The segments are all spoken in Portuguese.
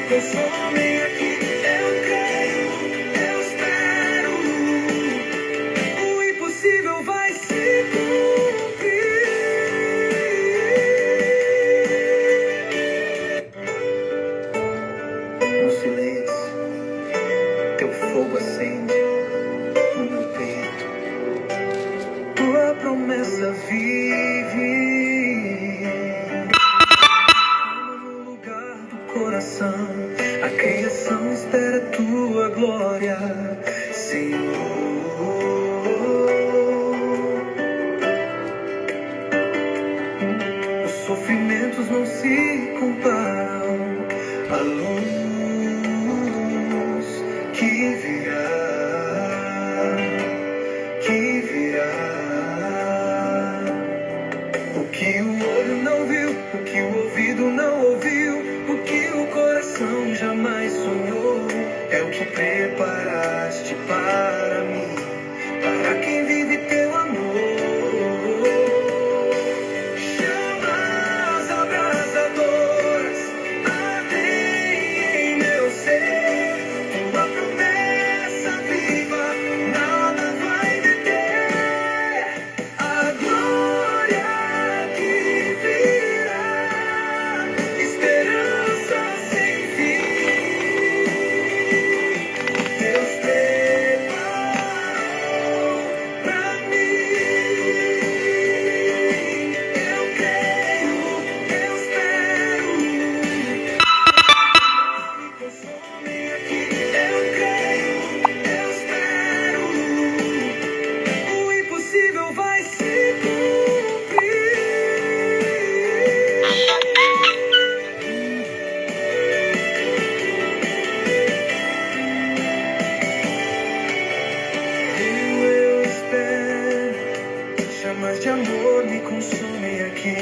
consomem aqui. Eu creio, eu espero. O impossível vai se cumprir. No silêncio, teu fogo acende no meu peito. Tua promessa vive no lugar do coração. A criação espera tua glória, Senhor. Os sofrimentos não se comparam à luz que virá. O que o olho não viu, o que o ouvido não ouviu, o que o coração jamais sonhou, é o que preparaste para mim, para quem vive teu amor. Chamas abrasadoras ardem em meu ser, tua promessa viva nada vai deter. A glória que virá, esperança sem fim. Deus preparou pra mim. Eu creio, eu espero. Me consomem aqui. Eu creio, eu espero. O impossível vai se cumprir. Eu espero. Chamas de amor me consomem aqui.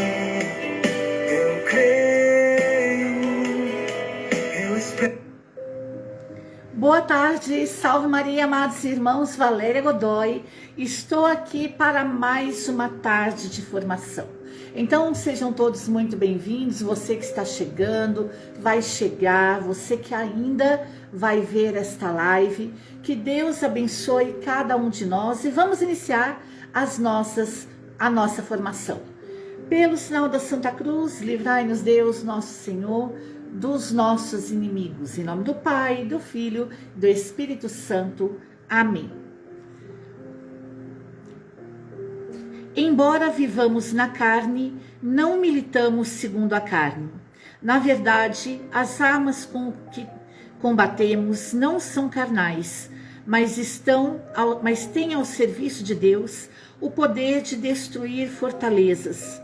Eu creio, eu espero. Boa tarde, salve Maria, amados irmãos, Valéria Godoy. Estou aqui para mais uma tarde de formação. Então sejam todos muito bem-vindos, você que está chegando, vai chegar, você que ainda vai ver esta live. Que Deus abençoe cada um de nós e vamos iniciar a nossa formação. Pelo sinal da Santa Cruz, livrai-nos Deus, nosso Senhor, dos nossos inimigos. Em nome do Pai, do Filho e do Espírito Santo. Amém. Embora vivamos na carne, não militamos segundo a carne. Na verdade, as armas com que combatemos não são carnais, mas têm ao serviço de Deus o poder de destruir fortalezas.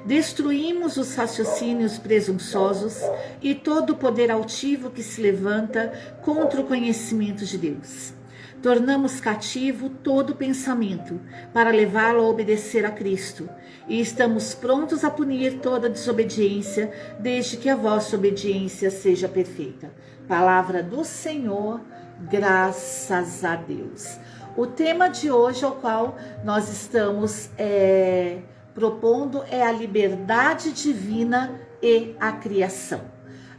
Destruímos os raciocínios presunçosos e todo o poder altivo que se levanta contra o conhecimento de Deus. Tornamos cativo todo pensamento para levá-lo a obedecer a Cristo, e estamos prontos a punir toda desobediência, desde que a vossa obediência seja perfeita. Palavra do Senhor, graças a Deus. O tema de hoje ao qual nós estamos propondo é a liberdade divina e a criação.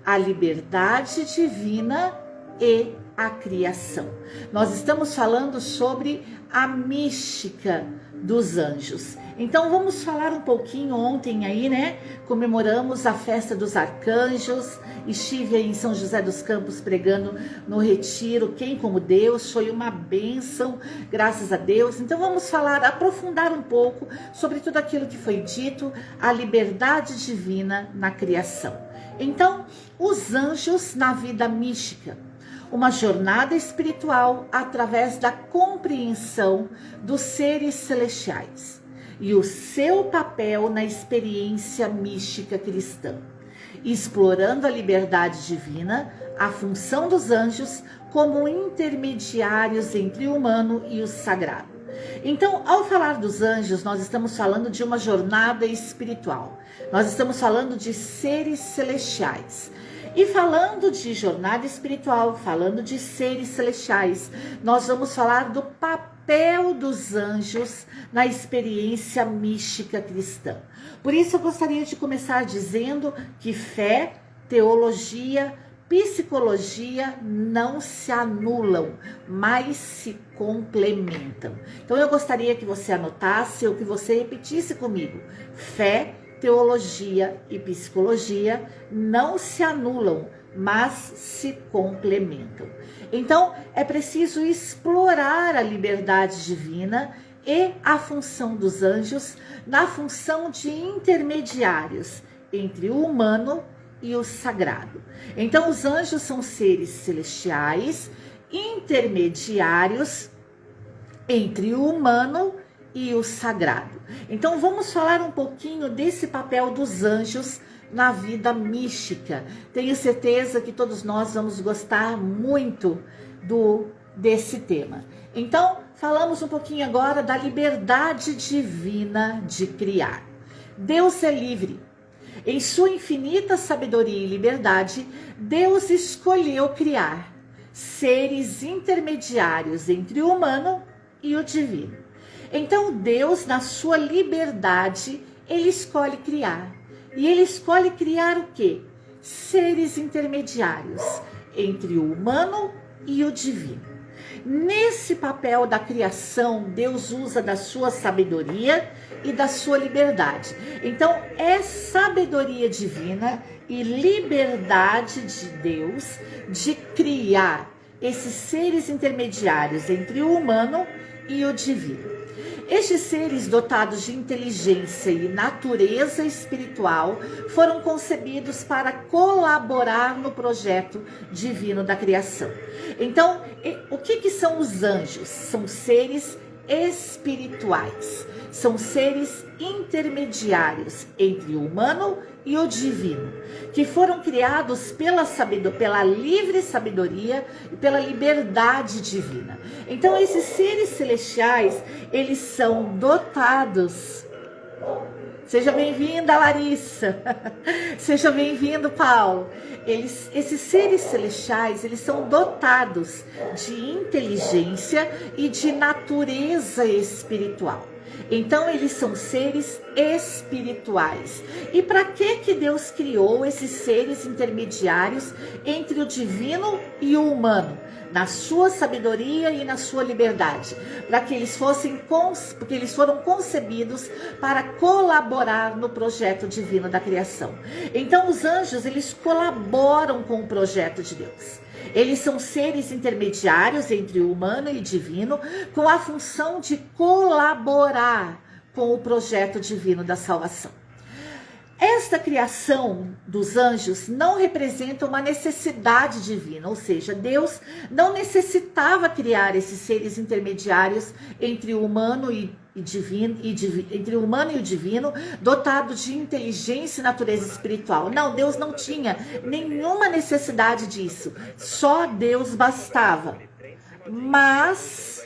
A liberdade divina e a criação. Nós estamos falando sobre a mística dos anjos. Então vamos falar um pouquinho. Ontem aí, né, comemoramos a festa dos arcanjos. Estive aí em São José dos Campos pregando no retiro Quem como Deus, foi uma bênção, graças a Deus. Então vamos aprofundar um pouco sobre tudo aquilo que foi dito, a liberdade divina na criação. Então, os anjos na vida mística, uma jornada espiritual através da compreensão dos seres celestiais e o seu papel na experiência mística cristã, explorando a liberdade divina, a função dos anjos como intermediários entre o humano e o sagrado. Então, ao falar dos anjos, nós estamos falando de uma jornada espiritual, nós estamos falando de seres celestiais. E falando de jornada espiritual, falando de seres celestiais, nós vamos falar do papel dos anjos na experiência mística cristã. Por isso eu gostaria de começar dizendo que fé, teologia, psicologia não se anulam, mas se complementam. Então eu gostaria que você anotasse ou que você repetisse comigo. Fé, teologia e psicologia não se anulam, mas se complementam. Então é preciso explorar a liberdade divina e a função dos anjos na função de intermediários entre o humano e o sagrado. Então os anjos são seres celestiais, intermediários entre o humano e o sagrado. Então vamos falar um pouquinho desse papel dos anjos na vida mística. Tenho certeza que todos nós vamos gostar muito desse tema. Então, falamos um pouquinho agora da liberdade divina de criar. Deus é livre. Em sua infinita sabedoria e liberdade, Deus escolheu criar seres intermediários entre o humano e o divino. Então, Deus, na sua liberdade, ele escolhe criar. E ele escolhe criar o quê? Seres intermediários entre o humano e o divino. Nesse papel da criação, Deus usa da sua sabedoria e da sua liberdade. Então, é sabedoria divina e liberdade de Deus de criar esses seres intermediários entre o humano e o divino. Estes seres dotados de inteligência e natureza espiritual foram concebidos para colaborar no projeto divino da criação. Então, o que são os anjos? São seres espirituais, são seres intermediários entre o humano e o divino, que foram criados pela livre sabedoria e pela liberdade divina. Então esses seres celestiais, eles são dotados. Seja bem-vinda, Larissa. Seja bem-vindo, Paulo. Esses seres celestiais, eles são dotados de inteligência e de natureza espiritual. Então, eles são seres espirituais. E para que Deus criou esses seres intermediários entre o divino e o humano? Na sua sabedoria e na sua liberdade, para que porque eles foram concebidos para colaborar no projeto divino da criação. Então os anjos, eles colaboram com o projeto de Deus. Eles são seres intermediários entre o humano e o divino, com a função de colaborar com o projeto divino da salvação. Esta criação dos anjos não representa uma necessidade divina, ou seja, Deus não necessitava criar esses seres intermediários entre o humano e o divino, dotados de inteligência e natureza espiritual. Não, Deus não tinha nenhuma necessidade disso, só Deus bastava. Mas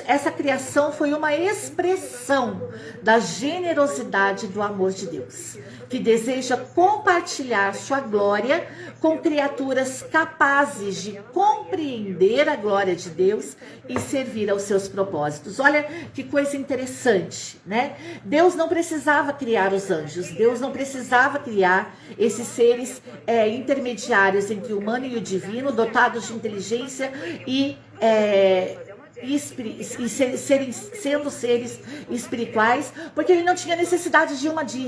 essa criação foi uma expressão da generosidade do amor de Deus, que deseja compartilhar sua glória com criaturas capazes de compreender a glória de Deus e servir aos seus propósitos. Olha que coisa interessante, né? Deus não precisava criar os anjos, Deus não precisava criar esses seres intermediários entre o humano e o divino, dotados de inteligência e sendo seres espirituais, porque ele não tinha necessidade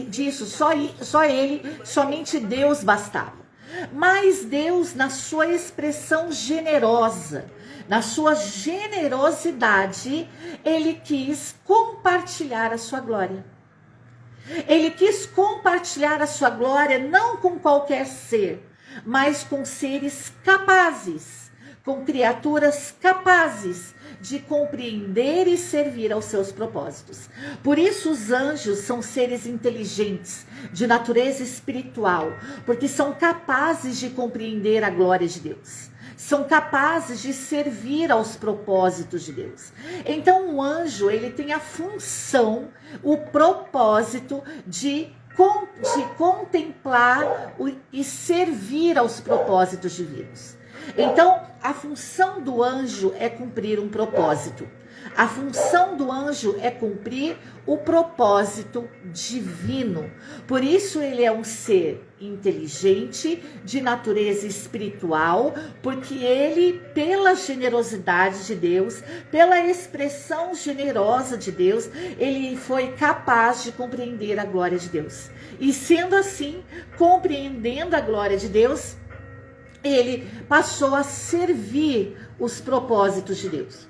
disso, somente Deus bastava. Mas Deus, na sua expressão generosa, na sua generosidade, ele quis compartilhar a sua glória. Ele quis compartilhar a sua glória não com qualquer ser, mas com seres capazes, com criaturas capazes de compreender e servir aos seus propósitos. Por isso os anjos são seres inteligentes, de natureza espiritual, porque são capazes de compreender a glória de Deus. São capazes de servir aos propósitos de Deus. Então o anjo, ele tem a função, o propósito de contemplar e servir aos propósitos divinos. Então, a função do anjo é cumprir um propósito. A função do anjo é cumprir o propósito divino. Por isso ele é um ser inteligente, de natureza espiritual, porque ele, pela generosidade de Deus, pela expressão generosa de Deus, ele foi capaz de compreender a glória de Deus. E sendo assim, compreendendo a glória de Deus, ele passou a servir os propósitos de Deus.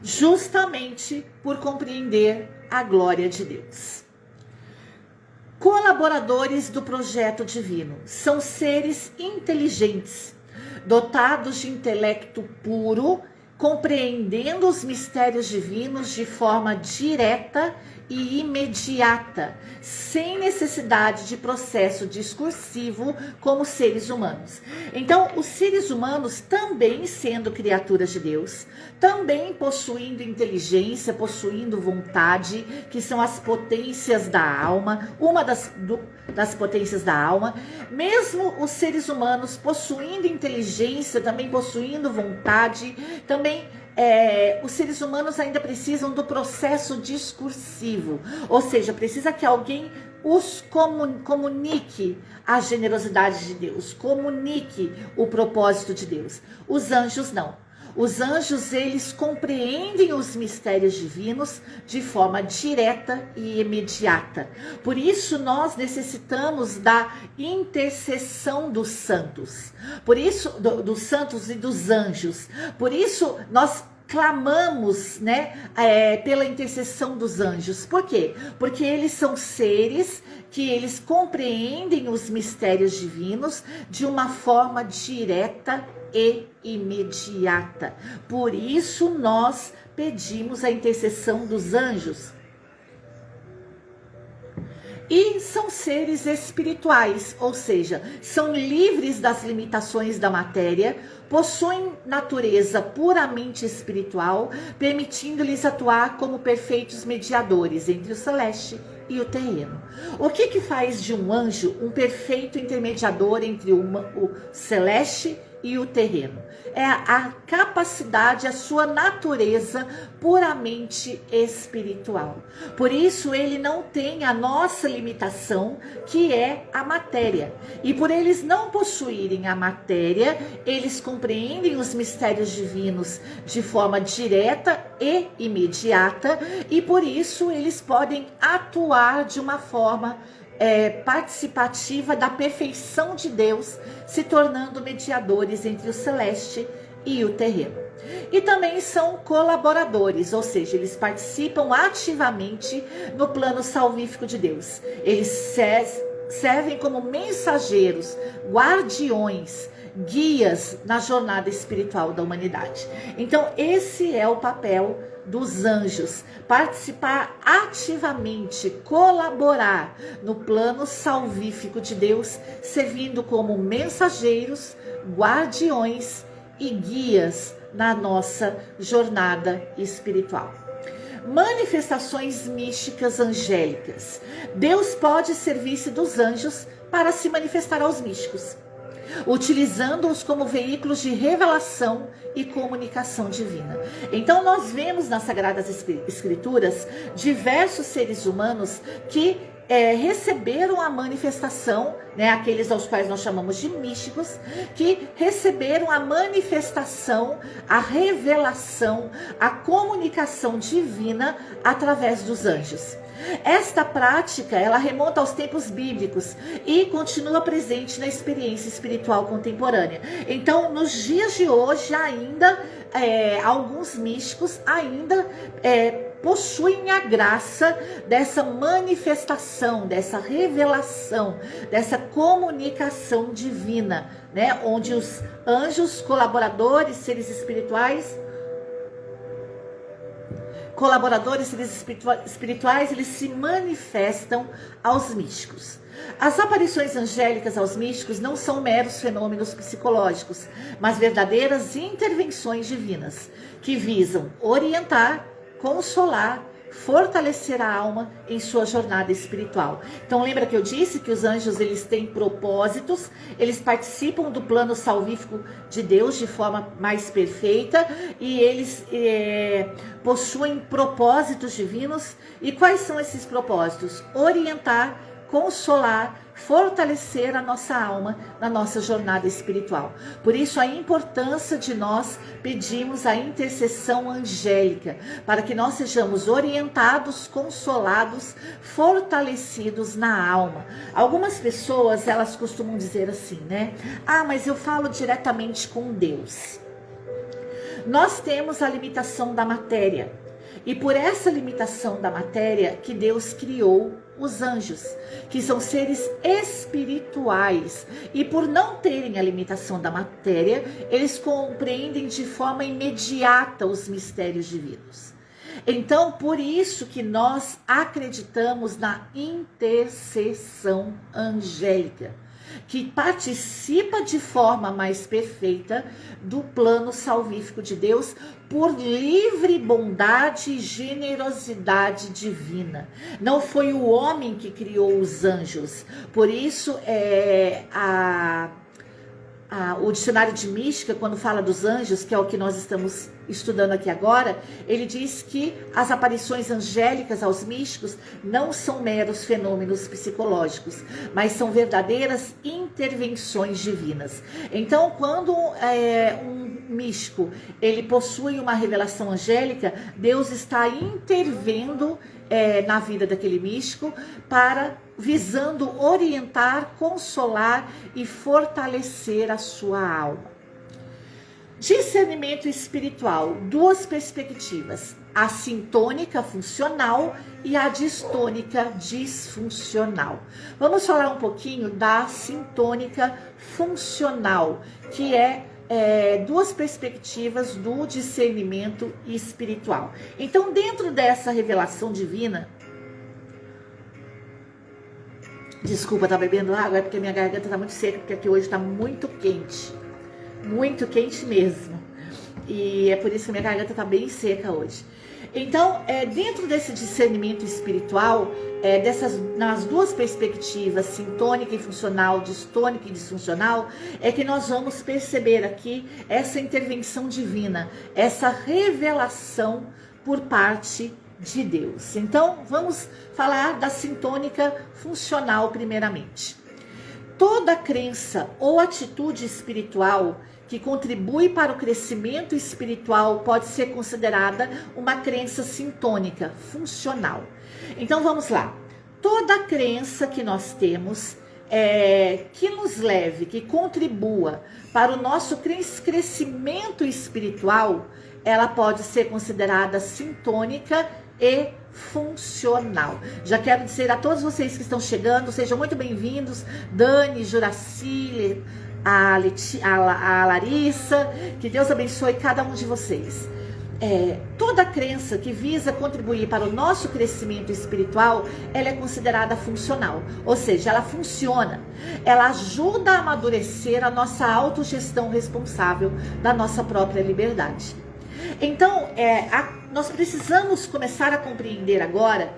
Justamente por compreender a glória de Deus. Colaboradores do projeto divino são seres inteligentes, dotados de intelecto puro, compreendendo os mistérios divinos de forma direta e imediata, sem necessidade de processo discursivo como seres humanos. Então, os seres humanos, também sendo criaturas de Deus, também possuindo inteligência, possuindo vontade, que são as potências da alma, uma das potências da alma, mesmo os seres humanos possuindo inteligência, também possuindo vontade, também os seres humanos ainda precisam do processo discursivo, ou seja, precisa que alguém os comunique a generosidade de Deus, comunique o propósito de Deus. Os anjos não. Os anjos, eles compreendem os mistérios divinos de forma direta e imediata. Por isso, nós necessitamos da intercessão dos santos. Por isso, dos santos e dos anjos. Por isso, nós clamamos, pela intercessão dos anjos. Por quê? Porque eles são seres que eles compreendem os mistérios divinos de uma forma direta e imediata. Por isso nós pedimos a intercessão dos anjos. E são seres espirituais, ou seja, são livres das limitações da matéria, possuem natureza puramente espiritual, permitindo-lhes atuar como perfeitos mediadores entre o celeste e o terreno. O que faz de um anjo um perfeito intermediador entre o celeste e o terreno? É a capacidade, a sua natureza puramente espiritual. Por isso ele não tem a nossa limitação, que é a matéria. E por eles não possuírem a matéria, eles compreendem os mistérios divinos de forma direta e imediata, e por isso eles podem atuar de uma forma participativa da perfeição de Deus, se tornando mediadores entre o celeste e o terreno. E também são colaboradores, ou seja, eles participam ativamente no plano salvífico de Deus. Eles servem como mensageiros, guardiões, guias na jornada espiritual da humanidade. Então, esse é o papel dos anjos: participar ativamente, colaborar no plano salvífico de Deus, servindo como mensageiros, guardiões e guias na nossa jornada espiritual. Manifestações místicas angélicas. Deus pode servir-se dos anjos para se manifestar aos místicos, utilizando-os como veículos de revelação e comunicação divina. Então nós vemos nas Sagradas Escrituras diversos seres humanos que receberam a manifestação, aqueles aos quais nós chamamos de místicos, que receberam a manifestação, a revelação, a comunicação divina através dos anjos. Esta prática, ela remonta aos tempos bíblicos e continua presente na experiência espiritual contemporânea. Então, nos dias de hoje ainda, alguns místicos ainda possuem a graça dessa manifestação, dessa revelação, dessa comunicação divina, onde os anjos, colaboradores, seres espirituais, eles se manifestam aos místicos. As aparições angélicas aos místicos não são meros fenômenos psicológicos, mas verdadeiras intervenções divinas, que visam orientar, consolar fortalecer a alma em sua jornada espiritual. Então lembra que eu disse que os anjos, eles têm propósitos, eles participam do plano salvífico de Deus de forma mais perfeita e eles possuem propósitos divinos. E quais são esses propósitos? Orientar, consolar, fortalecer a nossa alma na nossa jornada espiritual. Por isso a importância de nós pedirmos a intercessão angélica, para que nós sejamos orientados, consolados, fortalecidos na alma. Algumas pessoas, elas costumam dizer assim, né? Ah, mas eu falo diretamente com Deus. Nós temos a limitação da matéria. E por essa limitação da matéria que Deus criou os anjos, que são seres espirituais. E por não terem a limitação da matéria, eles compreendem de forma imediata os mistérios divinos. Então, por isso que nós acreditamos na intercessão angélica, que participa de forma mais perfeita do plano salvífico de Deus por livre bondade e generosidade divina. Não foi o homem que criou os anjos. Por isso, o dicionário de mística, quando fala dos anjos, que é o que nós estamos estudando aqui agora, ele diz que as aparições angélicas aos místicos não são meros fenômenos psicológicos, mas são verdadeiras intervenções divinas. Então, quando um místico ele possui uma revelação angélica, Deus está intervindo na vida daquele místico visando orientar, consolar e fortalecer a sua alma. Discernimento espiritual, duas perspectivas, a sintônica funcional e a distônica disfuncional. Vamos falar um pouquinho da sintônica funcional, que duas perspectivas do discernimento espiritual. Então, dentro dessa revelação divina, desculpa, tá bebendo água, é porque minha garganta tá muito seca, porque aqui hoje tá muito quente mesmo, e é por isso que minha garganta tá bem seca hoje. Então, dentro desse discernimento espiritual, nas duas perspectivas, sintônica e funcional, distônica e disfuncional, é que nós vamos perceber aqui essa intervenção divina, essa revelação por parte de Deus. Então, vamos falar da sintônica funcional primeiramente. Toda crença ou atitude espiritual que contribui para o crescimento espiritual pode ser considerada uma crença sintônica, funcional. Então vamos lá. Toda crença que nós temos que nos leve, que contribua para o nosso crescimento espiritual, ela pode ser considerada sintônica e funcional. Já quero dizer a todos vocês que estão chegando, sejam muito bem-vindos, Dani, Juraci, a Larissa, que Deus abençoe cada um de vocês. Toda crença que visa contribuir para o nosso crescimento espiritual, ela é considerada funcional, ou seja, ela funciona, ela ajuda a amadurecer a nossa autogestão responsável da nossa própria liberdade. Então, nós precisamos começar a compreender agora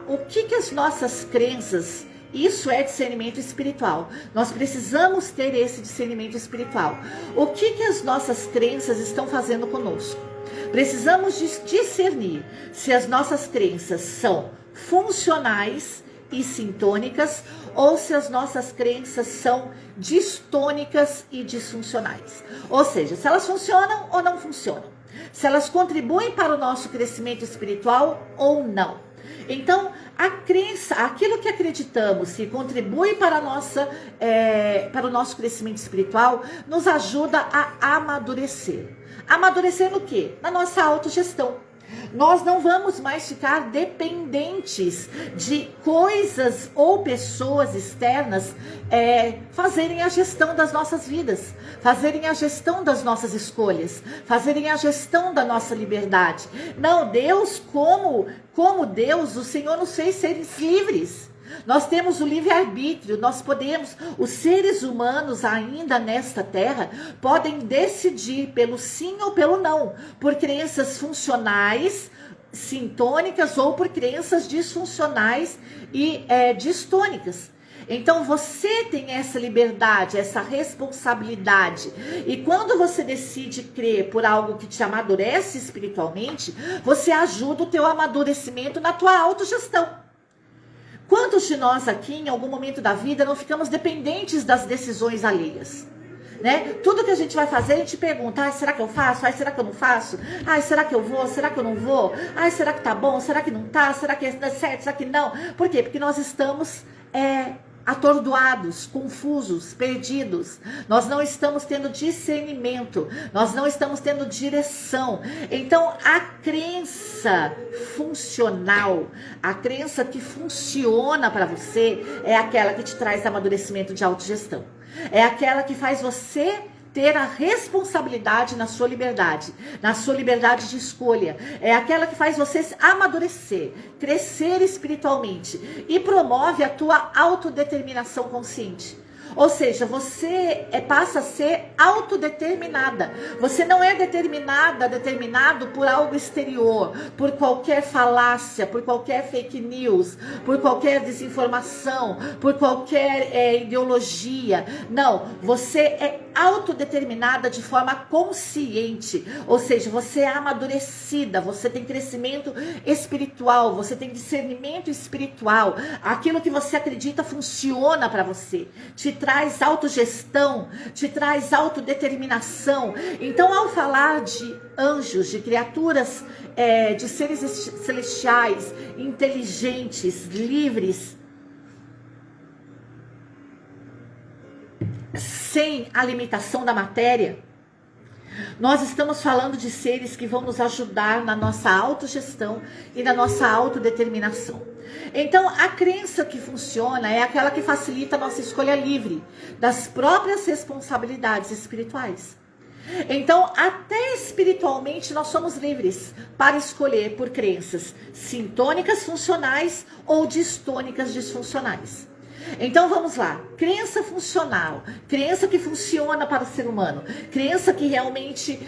o que as nossas crenças. Isso é discernimento espiritual. Nós precisamos ter esse discernimento espiritual. O que as nossas crenças estão fazendo conosco? Precisamos discernir se as nossas crenças são funcionais e sintônicas ou se as nossas crenças são distônicas e disfuncionais. Ou seja, se elas funcionam ou não funcionam. Se elas contribuem para o nosso crescimento espiritual ou não. Então, a crença, aquilo que acreditamos que contribui para o nosso crescimento espiritual, nos ajuda a amadurecer. Amadurecer no quê? Na nossa autogestão. Nós não vamos mais ficar dependentes de coisas ou pessoas externas fazerem a gestão das nossas vidas, fazerem a gestão das nossas escolhas, fazerem a gestão da nossa liberdade. Não, Deus, como Deus, o Senhor nos fez seres livres. Nós temos o livre-arbítrio, os seres humanos ainda nesta terra, podem decidir pelo sim ou pelo não, por crenças funcionais, sintônicas ou por crenças disfuncionais e distônicas. Então você tem essa liberdade, essa responsabilidade. E quando você decide crer por algo que te amadurece espiritualmente, você ajuda o teu amadurecimento na tua autogestão. Quantos de nós aqui, em algum momento da vida, não ficamos dependentes das decisões alheias? Né? Tudo que a gente vai fazer, a gente pergunta, será que eu faço? Será que eu não faço? Será que eu vou? Será que eu não vou? Será que tá bom? Será que não tá? Será que é certo? Será que não? Por quê? Porque nós estamos atordoados, confusos, perdidos. Nós não estamos tendo discernimento, nós não estamos tendo direção. Então, a crença funcional, a crença que funciona para você, é aquela que te traz amadurecimento de autogestão. É aquela que faz você ter a responsabilidade na sua liberdade de escolha. É aquela que faz você amadurecer, crescer espiritualmente e promove a tua autodeterminação consciente. Ou seja, você passa a ser autodeterminada. Você não é determinado por algo exterior, por qualquer falácia, por qualquer fake news, por qualquer desinformação, por qualquer ideologia. Não, você é autodeterminada de forma consciente. Ou seja, você é amadurecida, você tem crescimento espiritual, você tem discernimento espiritual. Aquilo que você acredita funciona para você. Te traz autogestão, te traz autodeterminação. Então, ao falar de anjos, de criaturas, de seres celestiais, inteligentes, livres, sem a limitação da matéria, nós estamos falando de seres que vão nos ajudar na nossa autogestão e na nossa autodeterminação. Então, a crença que funciona é aquela que facilita a nossa escolha livre das próprias responsabilidades espirituais. Então, até espiritualmente, nós somos livres para escolher por crenças sintônicas funcionais ou distônicas disfuncionais. Então vamos lá, crença funcional, crença que funciona para o ser humano, crença que realmente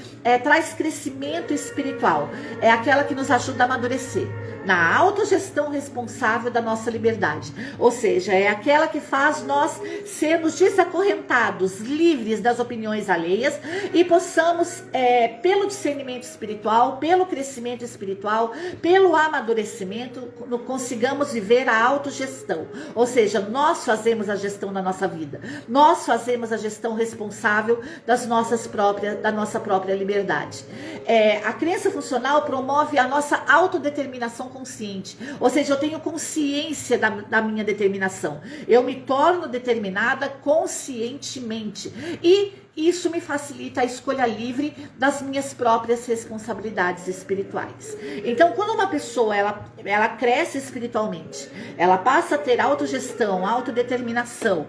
traz crescimento espiritual, é aquela que nos ajuda a amadurecer na autogestão responsável da nossa liberdade. Ou seja, é aquela que faz nós sermos desacorrentados, livres das opiniões alheias e possamos, pelo discernimento espiritual, pelo crescimento espiritual, pelo amadurecimento, consigamos viver a autogestão. Ou seja, nós fazemos a gestão da nossa vida, nós fazemos a gestão responsável da nossa própria liberdade. A crença funcional promove a nossa autodeterminação consciente, ou seja, eu tenho consciência da minha determinação, eu me torno determinada conscientemente e isso me facilita a escolha livre das minhas próprias responsabilidades espirituais. Então, quando uma pessoa ela cresce espiritualmente, ela passa a ter autogestão, autodeterminação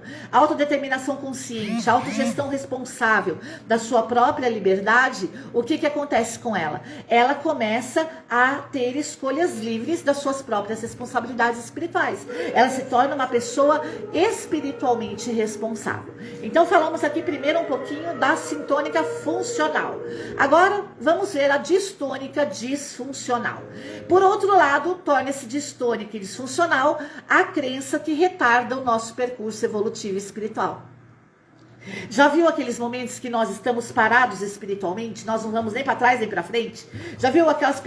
consciente, autogestão responsável da sua própria liberdade, o que acontece com ela? Ela começa a ter escolhas livres das suas próprias responsabilidades espirituais. Ela se torna uma pessoa espiritualmente responsável. Então, falamos aqui primeiro um pouquinho da sintônica funcional. Agora vamos ver a distônica disfuncional. Por outro lado, torna-se distônica e disfuncional a crença que retarda o nosso percurso evolutivo espiritual. Já viu aqueles momentos que nós estamos parados espiritualmente? Nós não vamos nem para trás nem para frente? Já viu aquelas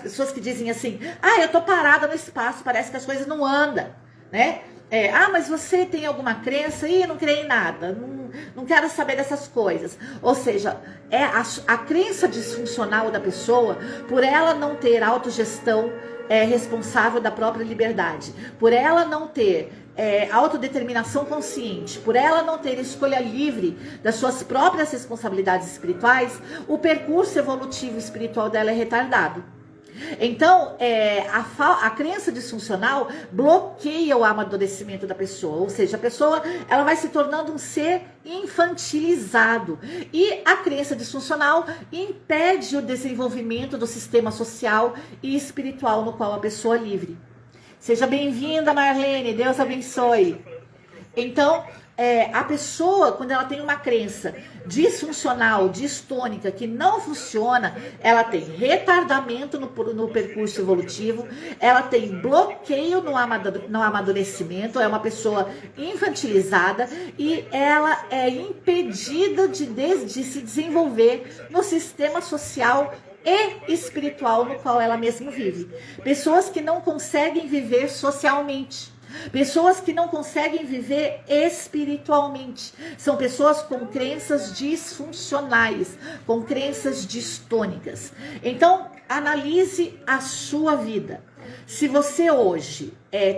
pessoas que dizem assim: eu tô parada no espaço, parece que as coisas não andam, né? Mas você tem alguma crença? Não creio em nada, não quero saber dessas coisas. Ou seja, a crença disfuncional da pessoa, por ela não ter autogestão responsável da própria liberdade, por ela não ter autodeterminação consciente, por ela não ter escolha livre das suas próprias responsabilidades espirituais, o percurso evolutivo espiritual dela é retardado. Então, a crença disfuncional bloqueia o amadurecimento da pessoa, ou seja, a pessoa ela vai se tornando um ser infantilizado, e a crença disfuncional impede o desenvolvimento do sistema social e espiritual no qual a pessoa é livre. Seja bem-vinda, Marlene, Deus abençoe. Então, a pessoa, quando ela tem uma crença disfuncional, distônica, que não funciona, ela tem retardamento no percurso evolutivo, ela tem bloqueio no amadurecimento, é uma pessoa infantilizada e ela é impedida de se desenvolver no sistema social e espiritual no qual ela mesma vive. Pessoas que não conseguem viver socialmente. Pessoas que não conseguem viver espiritualmente. São pessoas com crenças disfuncionais, com crenças distônicas. Então, analise a sua vida. Se você hoje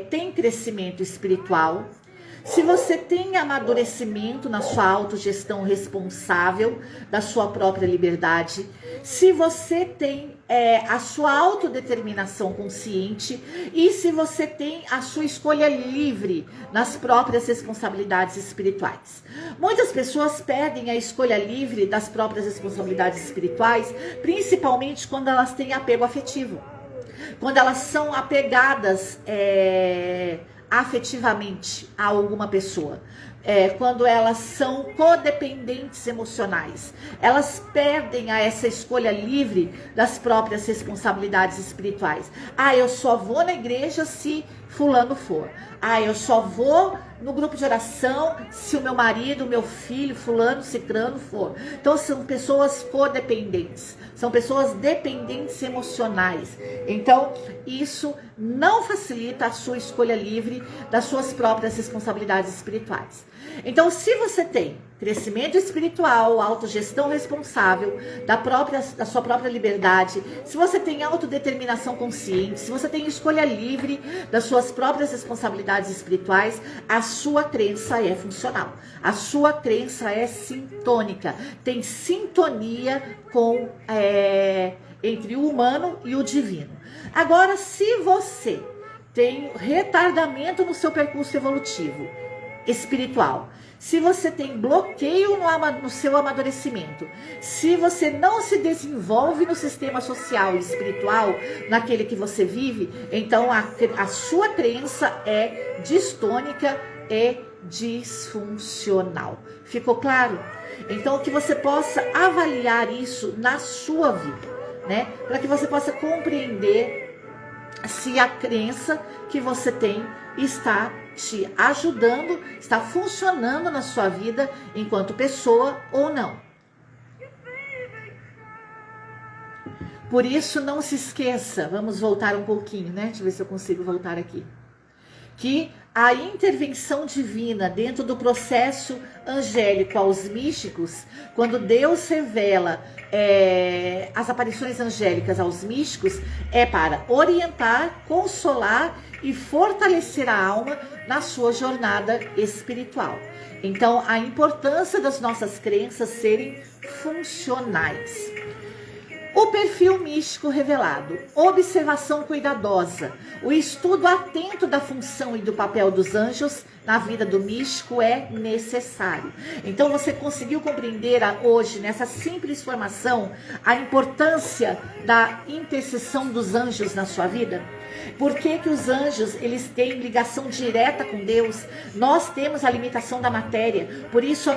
tem crescimento espiritual, se você tem amadurecimento na sua autogestão responsável da sua própria liberdade, se você tem a sua autodeterminação consciente e se você tem a sua escolha livre nas próprias responsabilidades espirituais. Muitas pessoas perdem a escolha livre das próprias responsabilidades espirituais, principalmente quando elas têm apego afetivo. Quando elas são apegadas afetivamente a alguma pessoa, quando elas são codependentes emocionais, elas perdem essa escolha livre das próprias responsabilidades espirituais. Eu só vou na igreja se fulano for. Eu só vou no grupo de oração se o meu marido, o meu filho, fulano, cicrano for. Então são pessoas codependentes. São pessoas dependentes emocionais. Então, isso não facilita a sua escolha livre das suas próprias responsabilidades espirituais. Então, se você tem crescimento espiritual, autogestão responsável da sua própria liberdade, se você tem autodeterminação consciente, se você tem escolha livre das suas próprias responsabilidades espirituais, a sua crença é funcional. A sua crença é sintônica. Tem sintonia com entre o humano e o divino. Agora, se você tem retardamento no seu percurso evolutivo espiritual, se você tem bloqueio no seu amadurecimento, se você não se desenvolve no sistema social e espiritual naquele que você vive, então a sua crença é distônica e disfuncional. Ficou claro? Então, que você possa avaliar isso na sua vida, né? Para que você possa compreender se a crença que você tem está te ajudando, está funcionando na sua vida enquanto pessoa ou não. Por isso, não se esqueça, vamos voltar um pouquinho, né? Deixa eu ver se eu consigo voltar aqui. Que a intervenção divina dentro do processo angélico aos místicos, quando Deus revela as aparições angélicas aos místicos, é para orientar, consolar e fortalecer a alma na sua jornada espiritual. Então, a importância das nossas crenças serem funcionais. O perfil místico revelado, observação cuidadosa, o estudo atento da função e do papel dos anjos na vida do místico é necessário. Então você conseguiu compreender hoje, nessa simples formação, a importância da intercessão dos anjos na sua vida? Por que que os anjos, eles têm ligação direta com Deus? Nós temos a limitação da matéria, por isso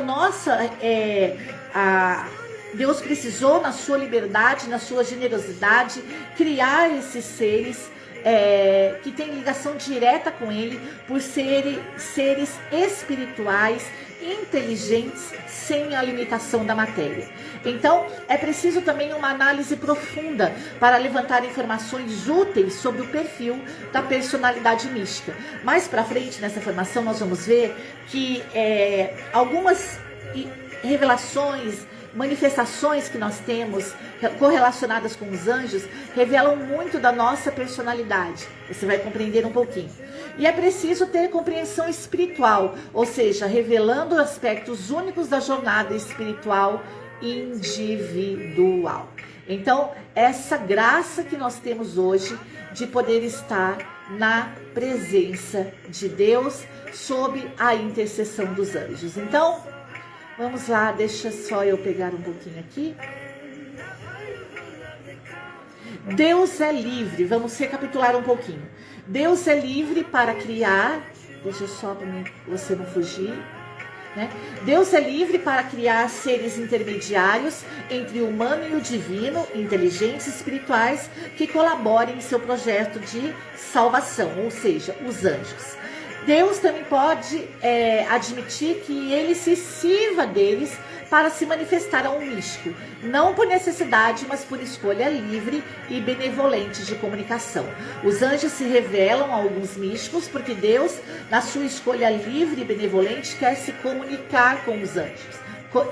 Deus precisou, na sua liberdade, na sua generosidade, criar esses seres que têm ligação direta com Ele, por serem seres espirituais, inteligentes, sem a limitação da matéria. Então, é preciso também uma análise profunda para levantar informações úteis sobre o perfil da personalidade mística. Mais para frente, nessa formação, nós vamos ver que algumas revelações, manifestações que nós temos correlacionadas com os anjos revelam muito da nossa personalidade. Você vai compreender um pouquinho. E é preciso ter compreensão espiritual, ou seja, revelando aspectos únicos da jornada espiritual individual. Então, essa graça que nós temos hoje de poder estar na presença de Deus sob a intercessão dos anjos. Então, vamos lá, deixa só eu pegar um pouquinho aqui. Deus é livre, vamos recapitular um pouquinho. Deus é livre para criar Deixa eu só para você não fugir. Né? Deus é livre para criar seres intermediários entre o humano e o divino, inteligentes espirituais, que colaborem em seu projeto de salvação, ou seja, os anjos. Deus também pode admitir que ele se sirva deles para se manifestar a um místico, não por necessidade, mas por escolha livre e benevolente de comunicação. Os anjos se revelam a alguns místicos porque Deus, na sua escolha livre e benevolente, quer se comunicar com os anjos,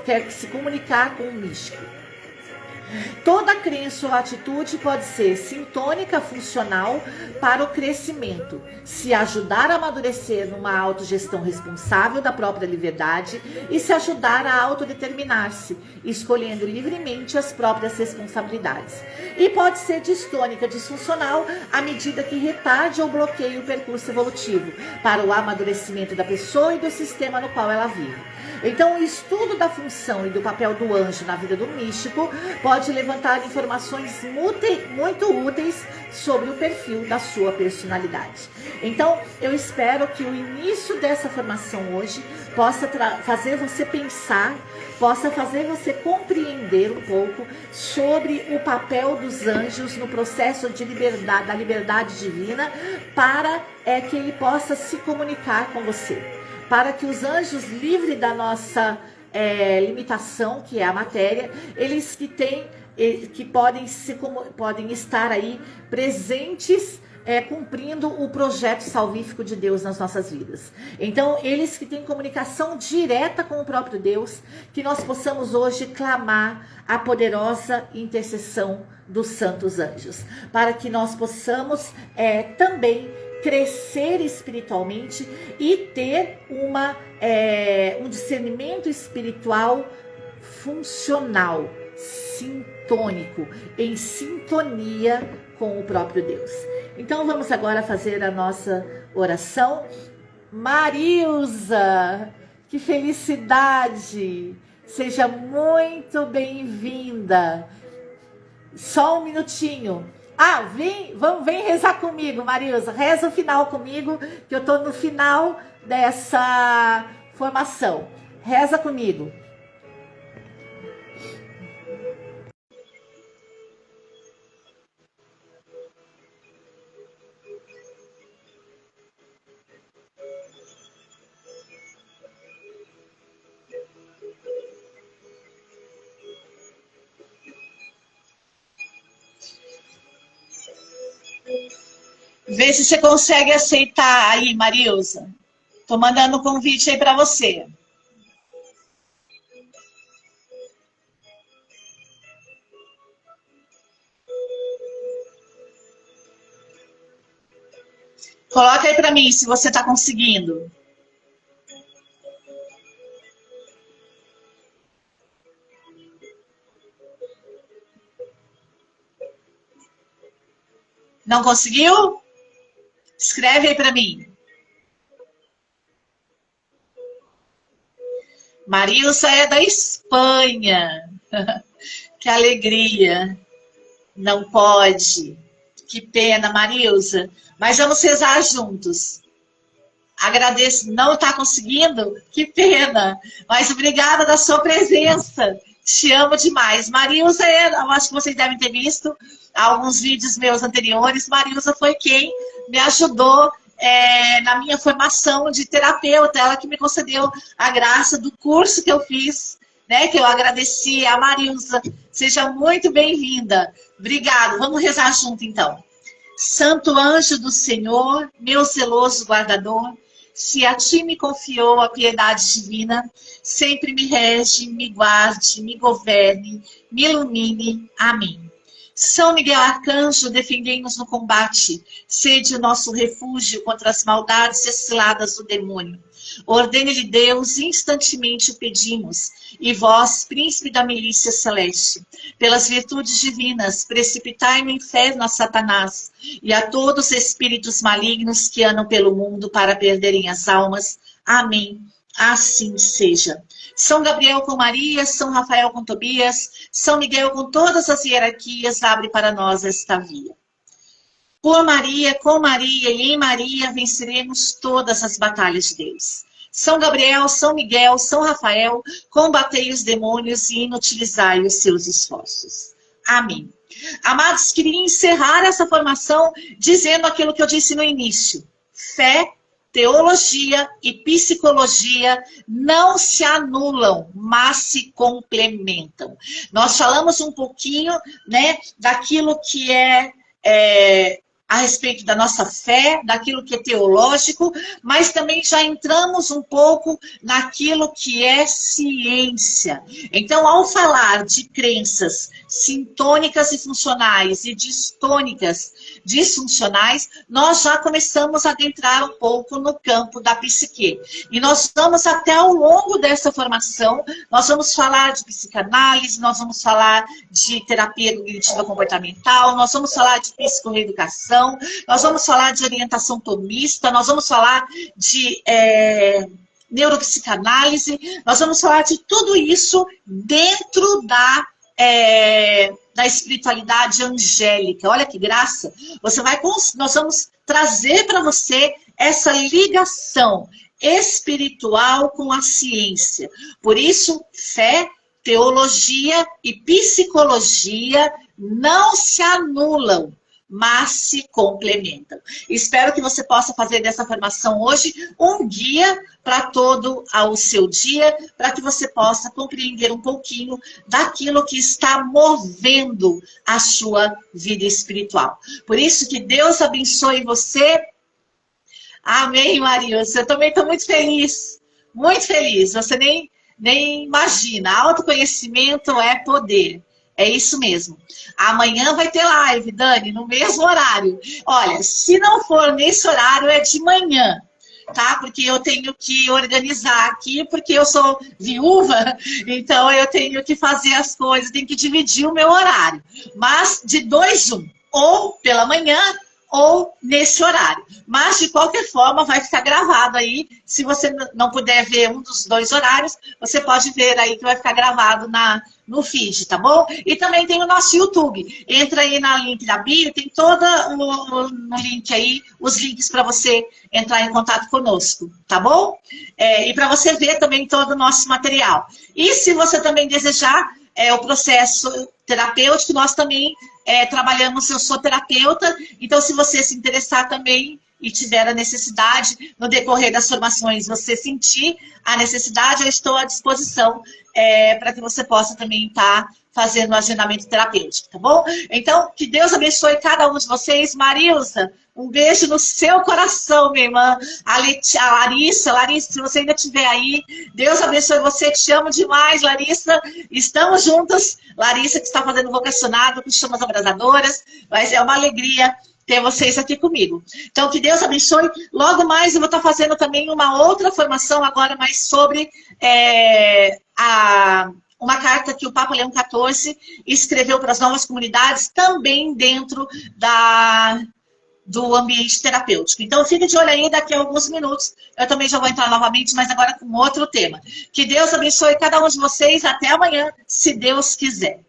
quer se comunicar com o místico. Toda crença ou atitude pode ser sintônica, funcional para o crescimento, se ajudar a amadurecer numa autogestão responsável da própria liberdade e se ajudar a autodeterminar-se, escolhendo livremente as próprias responsabilidades. E pode ser distônica, disfuncional, à medida que retarde ou bloqueie o percurso evolutivo para o amadurecimento da pessoa e do sistema no qual ela vive. Então, o estudo da função e do papel do anjo na vida do místico pode levantar informações muito úteis sobre o perfil da sua personalidade. Então, eu espero que o início dessa formação hoje possa fazer você pensar, possa fazer você compreender um pouco sobre o papel dos anjos no processo de liberdade, da liberdade divina, para que ele possa se comunicar com você. Para que os anjos, livres da nossa limitação, que é a matéria, eles que podem estar aí presentes, cumprindo o projeto salvífico de Deus nas nossas vidas. Então, eles que têm comunicação direta com o próprio Deus, que nós possamos hoje clamar a poderosa intercessão dos santos anjos, para que nós possamos também crescer espiritualmente e ter um discernimento espiritual funcional, sintônico, em sintonia com o próprio Deus. Então vamos agora fazer a nossa oração. Marilza, que felicidade! Seja muito bem-vinda. Só um minutinho. Vem rezar comigo, Marilza. Reza o final comigo, que eu estou no final dessa formação. Reza comigo. Vê se você consegue aceitar aí, Marilza. Tô mandando um convite aí para você. Coloca aí para mim se você está conseguindo. Não conseguiu? Escreve aí para mim. Marilza é da Espanha. Que alegria. Não pode. Que pena, Marilza. Mas vamos rezar juntos. Agradeço. Não está conseguindo? Que pena. Mas obrigada da sua presença. Te amo demais. Marilza eu acho que vocês devem ter visto alguns vídeos meus anteriores. Marilza foi quem me ajudou na minha formação de terapeuta. Ela que me concedeu a graça do curso que eu fiz, né? Que eu agradeci a Marilza. Seja muito bem-vinda. Obrigada. Vamos rezar junto, então. Santo anjo do Senhor, meu zeloso guardador, se a ti me confiou a piedade divina, sempre me rege, me guarde, me governe, me ilumine. Amém. São Miguel Arcanjo, defendei-nos no combate, sede o nosso refúgio contra as maldades e as ciladas do demônio. Ordene-lhe Deus, instantemente o pedimos, e vós, príncipe da milícia celeste, pelas virtudes divinas, precipitai no inferno a Satanás e a todos os espíritos malignos que andam pelo mundo para perderem as almas. Amém. Assim seja. São Gabriel com Maria, São Rafael com Tobias, São Miguel com todas as hierarquias, abre para nós esta via. Por Maria, com Maria e em Maria venceremos todas as batalhas de Deus. São Gabriel, São Miguel, São Rafael, combatei os demônios e inutilizai os seus esforços. Amém. Amados, queria encerrar essa formação dizendo aquilo que eu disse no início. Fé, teologia e psicologia não se anulam, mas se complementam. Nós falamos um pouquinho, né, daquilo que é a respeito da nossa fé, daquilo que é teológico, mas também já entramos um pouco naquilo que é ciência. Então, ao falar de crenças sintônicas e funcionais e distônicas disfuncionais, nós já começamos a adentrar um pouco no campo da psique. E nós vamos até ao longo dessa formação, nós vamos falar de psicanálise, nós vamos falar de terapia cognitiva comportamental, nós vamos falar de psicorreeducação, nós vamos falar de orientação tomista, nós vamos falar de neuropsicanálise, nós vamos falar de tudo isso dentro da espiritualidade angélica. Olha que graça! Nós vamos trazer para você essa ligação espiritual com a ciência. Por isso, fé, teologia e psicologia não se anulam, mas se complementam. Espero que você possa fazer dessa formação hoje um guia para todo o seu dia, para que você possa compreender um pouquinho daquilo que está movendo a sua vida espiritual. Por isso que Deus abençoe você. Amém, Marilson. Eu também estou muito feliz. Muito feliz. Você nem imagina. Autoconhecimento é poder. É isso mesmo. Amanhã vai ter live, Dani, no mesmo horário. Olha, se não for nesse horário, é de manhã, tá? Porque eu tenho que organizar aqui, porque eu sou viúva, então eu tenho que fazer as coisas, tenho que dividir o meu horário. Mas de 2, 1, ou pela manhã, ou nesse horário. Mas, de qualquer forma, vai ficar gravado aí. Se você não puder ver um dos 2 horários, você pode ver aí que vai ficar gravado no feed, tá bom? E também tem o nosso YouTube. Entra aí na link da bio, tem todo no link aí, os links para você entrar em contato conosco, tá bom? E para você ver também todo o nosso material. E se você também desejar o processo terapêutico, nós também trabalhamos, eu sou terapeuta, então se você se interessar também e tiver a necessidade, no decorrer das formações, você sentir a necessidade, eu estou à disposição para que você possa também estar fazendo o agendamento terapêutico, tá bom? Então, que Deus abençoe cada um de vocês. Marilsa, um beijo no seu coração, minha irmã. A Larissa, se você ainda estiver aí, Deus abençoe você, te amo demais, Larissa. Estamos juntas. Larissa, que está fazendo vocacionado com chamas abrasadoras, mas é uma alegria ter vocês aqui comigo. Então, que Deus abençoe. Logo mais, eu vou estar fazendo também uma outra formação agora, mais sobre uma carta que o Papa Leão XIV escreveu para as novas comunidades, também dentro do ambiente terapêutico. Então, fique de olho aí, daqui a alguns minutos eu também já vou entrar novamente, mas agora com outro tema. Que Deus abençoe cada um de vocês. Até amanhã, se Deus quiser.